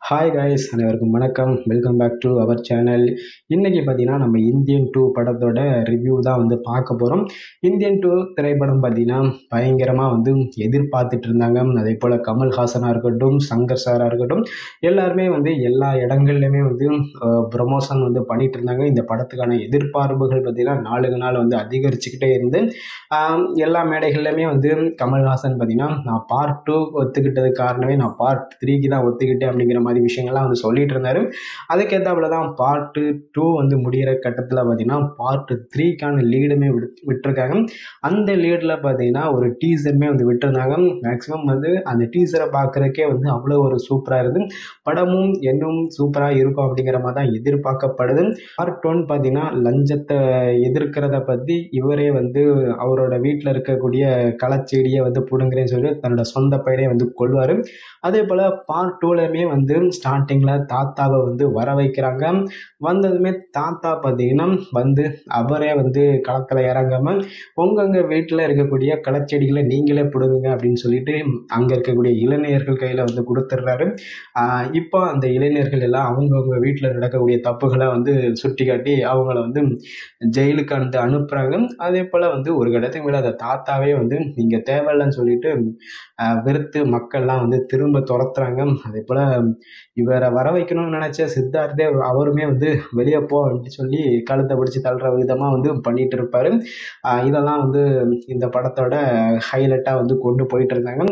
Hi guys, அனைவருக்கும் வணக்கம். Welcome back to our channel. இன்றைக்கி பார்த்தீங்கன்னா நம்ம இந்தியன் 2 படத்தோட ரிவ்யூ தான் பார்க்க போகிறோம். இந்தியன் 2 திரைப்படம் பார்த்தீங்கன்னா பயங்கரமாக எதிர்பார்த்துட்டு இருந்தாங்க. அதே போல் கமல்ஹாசனாக இருக்கட்டும், சங்கர் சாராக இருக்கட்டும், எல்லாருமே எல்லா இடங்கள்லையுமே ப்ரமோஷன் பண்ணிட்டு இருந்தாங்க. இந்த படத்துக்கான எதிர்பார்ப்புகள் பார்த்தீங்கன்னா நாளுக்கு நாள் அதிகரிச்சுக்கிட்டே இருந்து எல்லா மேடைகள்லையுமே கமல்ஹாசன் பார்த்தீங்கன்னா நான் பார்ட் 2 ஒத்துக்கிட்டதுக்கு காரணமே நான் பார்ட் 3க்கு தான் ஒத்துக்கிட்டேன் அப்படிங்கிற மாதிரி விஷயங்கள்லாம் சொல்லிட்டு இருந்தாரு. அதுக்கேற்றாப்புல தான் பார்ட் 2 முடிகிற கட்டத்தில் பார்த்தீங்கன்னா பார்ட் 3க்கான லீடுமே விட்டுருக்காங்க. அந்த லீடில் பார்த்தீங்கன்னா ஒரு டீசருமே விட்டுருந்தாங்க. மேக்ஸிமம் அந்த டீசரை பார்க்குறக்கே அவ்வளோ ஒரு சூப்பராக இருக்குது. படமும் இன்னும் சூப்பராக இருக்கும் அப்படிங்கிற மாதிரி தான் எதிர்பார்க்கப்படுது. பார்ட் 1 பார்த்தீங்கன்னா லஞ்சத்தை எதிர்க்கிறத பற்றி இவரே அவரோட வீட்டில் இருக்கக்கூடிய களச்செடியை பிடுங்குறேன்னு சொல்லி தன்னோட சொந்த பையனே கொள்வார். அதே போல் பார்ட் 2லையுமே ஸ்டார்டிங்கில் தாத்தாவை வர வைக்கிறாங்க. வந்ததுமே தாத்தா பார்த்தீங்கன்னா அவரே களத்தில் இறங்காமல் உங்கள் வீட்டில் இருக்கக்கூடிய களச்செடிகளை நீங்களே பிடுங்குங்க அப்படின்னு சொல்லிட்டு அங்கே இருக்கக்கூடிய இளைஞர்கள் கையில் கொடுத்துட்றாரு. இப்போ அந்த இளைஞர்கள் எல்லாம் அவங்கவுங்க வீட்டில் நடக்கக்கூடிய தப்புகளை சுட்டி காட்டி அவங்கள ஜெயிலுக்கு அனுப்புகிறாங்க. அதே போல் ஒரு இடத்துக்கு மேலே அந்த தாத்தாவே நீங்கள் தேவையில்லைன்னு சொல்லிட்டு வெறுத்து மக்கள்லாம் திரும்ப துரத்துறாங்க. அதே போல் இவரை வர வைக்கணும்னு நினச்ச சித்தார்த்தே அவருமே வெளியே போ அப்படின்னு சொல்லி கழுத்தை பிடிச்சி தள்ளுற விதமாக பண்ணிட்டு இருப்பார். இதெல்லாம் இந்த படத்தோட ஹைலைட்டாக கொண்டு போயிட்டு இருந்தாங்க.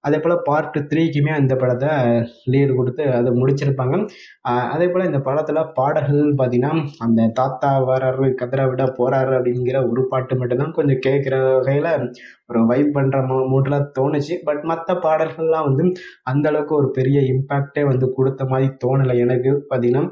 அதே போல் பார்ட் 3க்குமே இந்த படத்தை லீடு கொடுத்து அதை முடிச்சிருப்பாங்க. அதே போல் இந்த படத்தில் பாடல்கள் பார்த்திங்கன்னா அந்த தாத்தா வராரு கதிரை விட போகிறாரு அப்படிங்கிற ஒரு பாட்டு மட்டும்தான் கொஞ்சம் கேட்குற வகையில் ஒரு வைப் பண்ணுற மூட்டில் தோணுச்சு. பட் மற்ற பாடல்கள்லாம் அந்தளவுக்கு ஒரு பெரிய இம்பேக்டே கொடுத்த மாதிரி தோணலை எனக்கு பார்த்திங்கன்னா.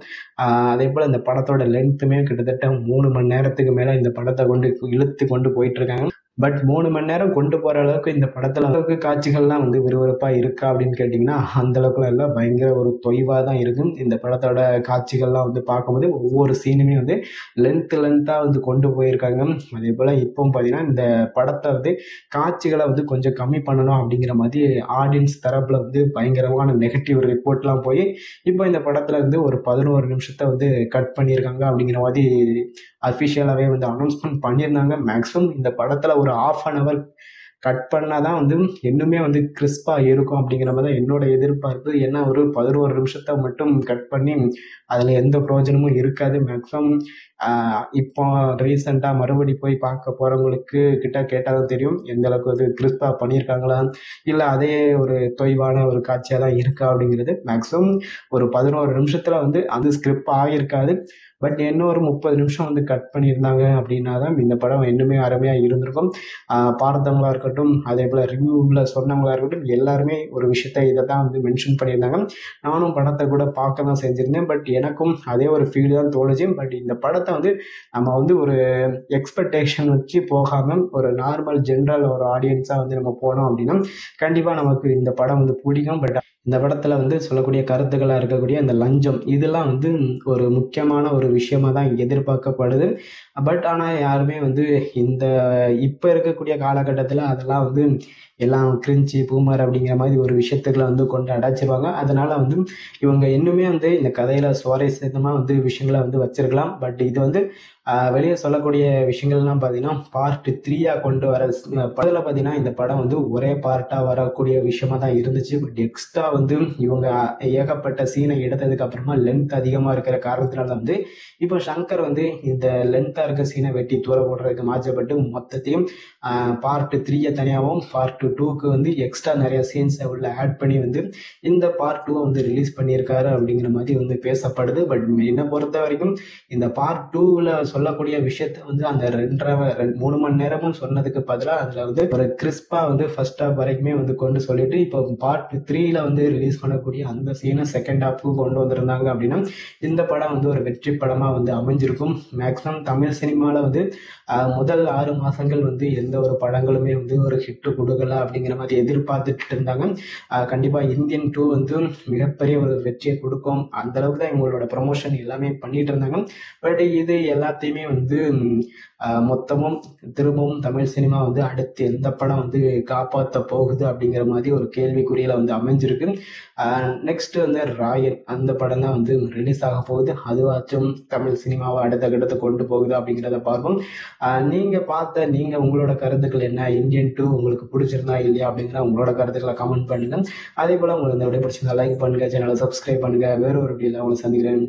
அதே போல் இந்த படத்தோட லென்த்துமே கிட்டத்தட்ட 3 மணி நேரத்துக்கு மேலே இந்த படத்தை இழுத்து கொண்டு போயிட்டுருக்காங்க. பட் 3 மணி நேரம் கொண்டு போகிற அளவுக்கு இந்த படத்தில் அளவுக்கு காட்சிகள்லாம் விறுவிறுப்பாக இருக்கா அப்படின்னு கேட்டிங்கன்னா அந்தளவுக்குலாம் இல்லை. பயங்கர ஒரு தொய்வாக தான் இருக்கும். இந்த படத்தோட காட்சிகள்லாம் பார்க்கும்போது ஒவ்வொரு சீனுமே லென்த்தாக கொண்டு போயிருக்காங்க. அதே போல் இப்போவும் பார்த்தீங்கன்னா இந்த படத்தை காட்சிகளை கொஞ்சம் கம்மி பண்ணணும் அப்படிங்கிற மாதிரி ஆடியன்ஸ் தரப்பில் பயங்கரமான நெகட்டிவ் ரிப்போர்ட்லாம் போய் இப்போ இந்த படத்தில் ஒரு 11 நிமிஷத்தை கட் பண்ணியிருக்காங்க அப்படிங்கிற மாதிரி அஃபிஷியலாகவே அனௌன்ஸ்மெண்ட் பண்ணியிருந்தாங்க. மேக்ஸிமம் இந்த படத்தில் ஒரு ½ கட் பண்ணால் தான் இன்னுமே கிறிஸ்பாக இருக்கும் அப்படிங்கிற மாதிரி தான் என்னோட எதிர்பார்ப்பு. ஏன்னா ஒரு 11 நிமிஷத்தை மட்டும் கட் பண்ணி அதில் எந்த பிரயோஜனமும் இருக்காது. மேக்ஸிமம் இப்போ ரீசெண்டாக மறுபடி போய் பார்க்க போகிறவங்களுக்கு கிட்ட கேட்டால் தான் தெரியும் எந்த அளவுக்கு கிறிஸ்பாக பண்ணியிருக்காங்களா இல்லை அதே ஒரு தொய்வான ஒரு காட்சியாக தான் இருக்கா அப்படிங்கிறது. மேக்ஸிமம் ஒரு 11 நிமிஷத்தில் அந்த ஸ்கிரிப்ட் ஆகியிருக்காது. பட் இன்னும் ஒரு 30 நிமிஷம் கட் பண்ணியிருந்தாங்க அப்படின்னா தான் இந்த படம் இன்னுமே அருமையாக இருந்திருக்கும். பார்த்தவங்களா இருக்கட்டும், அதே போல் ரிவ்யூவில் சொன்னவங்களா இருக்கட்டும், எல்லாருமே ஒரு விஷயத்தை இதை தான் மென்ஷன் பண்ணியிருந்தாங்க. நானும் படத்தை கூட பார்க்க தான் செஞ்சுருந்தேன். பட் எனக்கும் அதே ஒரு ஃபீல் தான் தோணுச்சு. பட் இந்த படத்தை நம்ம ஒரு எக்ஸ்பெக்டேஷன் வச்சு போகாமல் ஒரு நார்மல் ஜென்ரல் ஒரு ஆடியன்ஸாக நம்ம போனோம் அப்படின்னா கண்டிப்பாக நமக்கு இந்த படம் பிடிக்கும். பட் இந்த படத்தில் சொல்லக்கூடிய கருத்துக்களாக இருக்கக்கூடிய அந்த லஞ்சம் இதெல்லாம் ஒரு முக்கியமான ஒரு விஷயமாக தான் எதிர்பார்க்கப்படுது. பட் ஆனால் யாருமே இந்த இப்போ இருக்கக்கூடிய காலகட்டத்தில் அதெல்லாம் எல்லாம் கிரிஞ்சி பூமர் அப்படிங்கிற மாதிரி ஒரு விஷயத்துக்களை கொண்டு அடைச்சிருவாங்க. அதனால் இவங்க இன்னுமே இந்த கதையில் சுவாரஸ்யமாக விஷயங்களை வச்சிருக்கலாம். பட் இது வெளியே சொல்லக்கூடிய விஷயங்கள்லாம் பார்த்தீங்கன்னா பார்ட் 3யாக கொண்டு வர படத்தில் பார்த்தீங்கன்னா இந்த படம் ஒரே பார்ட்டாக வரக்கூடிய விஷயமாக தான் இருந்துச்சு. பட் எக்ஸ்ட்ரா இவங்க ஏகப்பட்ட சீனை எடுத்ததுக்கு அப்புறமா லென்த் அதிகமாக இருக்கிற காரணத்தினால இப்போ சங்கர் இந்த லென்த்தாக இருக்க சீனை வெட்டி தூர போடுறதுக்கு மாற்றப்பட்டு மொத்தத்தையும் பார்ட் 3யை தனியாகவும் பார்ட் 2க்கு எக்ஸ்ட்ரா நிறைய சீன்ஸை உள்ள ஆட் பண்ணி இந்த பார்ட் 2 ரிலீஸ் பண்ணியிருக்காரு அப்படிங்கிற மாதிரி பேசப்படுது. பட் என்னை பொறுத்த வரைக்கும் இந்த பார்ட் 2ல் சொல்லக்கூடிய விஷயத்த அந்த 3 மணி நேரமும் சொன்னதுக்கு பதிலாக அதில் ஒரு கிறிஸ்பாக ஃபர்ஸ்ட் ஹாஃப் வரைக்குமே கொண்டு சொல்லிட்டு இப்போ பார்ட் 3ல் ரிலீஸ் பண்ணக்கூடிய அந்த சீனை செகண்ட் ஹாஃபுக்கு கொண்டு வந்திருந்தாங்க அப்படின்னா இந்த படம் ஒரு வெற்றி படமாக அமைஞ்சிருக்கும். மேக்ஸிமம் தமிழ் சினிமாவில் முதல் 6 மாதங்கள் எந்த ஒரு படங்களுமே ஒரு ஹிட்டு கொடுக்கல அப்படிங்கிற மாதிரி எதிர்பார்த்துட்டு இருந்தாங்க. கண்டிப்பாக இந்தியன் 2 வந்து மிகப்பெரிய ஒரு வெற்றியை கொடுக்கும், அந்த அளவுக்கு தான் இவங்களோட ப்ரமோஷன் எல்லாமே பண்ணிட்டு இருந்தாங்க. பட் இது எல்லாத்தையுமே வந்து மொத்தமும் திரும்பவும் தமிழ் சினிமா வந்து அடுத்து எந்த படம் வந்து காப்பாற்ற போகுது அப்படிங்கிற மாதிரி ஒரு கேள்விக்குறியில வந்து அமைஞ்சிருக்கு. நெக்ஸ்ட் வந்து ராயன் அந்த படம் தான் வந்து ரிலீஸ் ஆக போகுது. அதுவாச்சும் தமிழ் சினிமாவை அடுத்த கட்டத்தை கொண்டு போகுது அப்படிங்கிறத பார்ப்போம். நீங்க உங்களோட கருத்துக்கள் என்ன? இந்தியன் 2 உங்களுக்கு பிடிச்சிருந்தா இல்லையா அப்படிங்கிற உங்களோட கருத்துக்களை கமெண்ட் பண்ணுங்க. அதே போல உங்களுக்கு இந்த வீடியோ பிடிச்சிருந்தா லைக் பண்ணுங்க, சேனலை சப்ஸ்கிரைப் பண்ணுங்க. வேற ஒரு வீடியோல உங்களை சந்திக்கிறேன்.